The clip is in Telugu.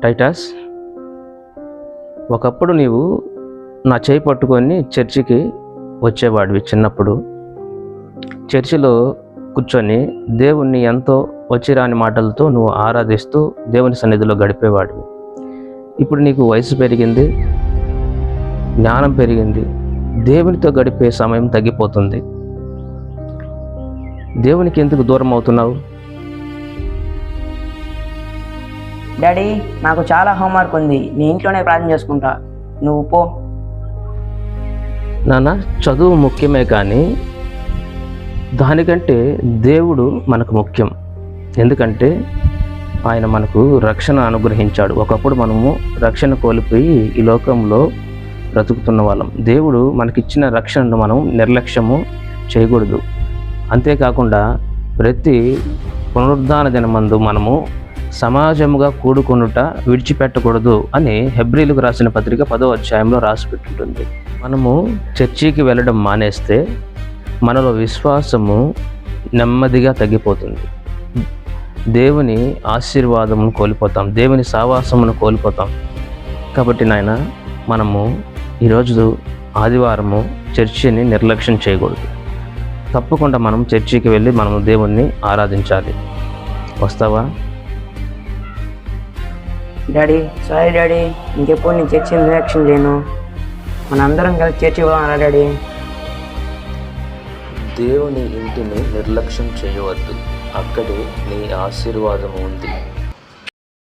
టైటస్, ఒకప్పుడు నీవు నా చేయి పట్టుకొని చర్చికి వచ్చేవాడివి. చిన్నప్పుడు చర్చిలో కూర్చొని దేవుణ్ణి ఎంతో వచ్చిరాని మాటలతో నువ్వు ఆరాధిస్తూ దేవుని సన్నిధిలో గడిపేవాడివి. ఇప్పుడు నీకు వయసు పెరిగింది, జ్ఞానం పెరిగింది, దేవునితో గడిపే సమయం తగ్గిపోతుంది. దేవునికి ఎందుకు దూరం అవుతున్నావు? డాడీ, నాకు చాలా హోంవర్క్ ఉంది, నీ ఇంట్లోనే ప్రార్థన చేసుకుంటా, నువ్వు పో. నాన్న, చదువు ముఖ్యమే, కానీ దానికంటే దేవుడు మనకు ముఖ్యం. ఎందుకంటే ఆయన మనకు రక్షణ అనుగ్రహించాడు. ఒకప్పుడు మనము రక్షణ కోల్పోయి ఈ లోకంలో బ్రతుకుతున్న వాళ్ళం. దేవుడు మనకిచ్చిన రక్షణను మనం నిర్లక్ష్యము చేయకూడదు. అంతేకాకుండా ప్రతి పునరుద్ధాన దినమందు మనము సమాజముగా కూడుకొనుట విడిచిపెట్టకూడదు అని హెబ్రీలకు రాసిన పత్రిక 10వ అధ్యాయంలో రాసిపెట్టుంటుంది. మనము చర్చికి వెళ్ళడం మానేస్తే మనలో విశ్వాసము నెమ్మదిగా తగ్గిపోతుంది. దేవుని ఆశీర్వాదమును కోల్పోతాం, దేవుని సావాసమును కోల్పోతాం. కాబట్టి నాయన, మనము ఈరోజు ఆదివారము చర్చిని నిర్లక్ష్యం చేయకూడదు. తప్పకుండా మనం చర్చికి వెళ్ళి మనము దేవుణ్ణి ఆరాధించాలి. వస్తావా? డాడీ, సారీ డాడీ, ఇంకెప్పుడు నేను చర్చిని నిర్లక్ష్యం చేయను. మనందరం కలిసి చర్చి పోవాలా డాడీ? దేవుని ఇంటిని నిర్లక్ష్యం చేయవద్దు, అక్కడే నీ ఆశీర్వాదము ఉంది.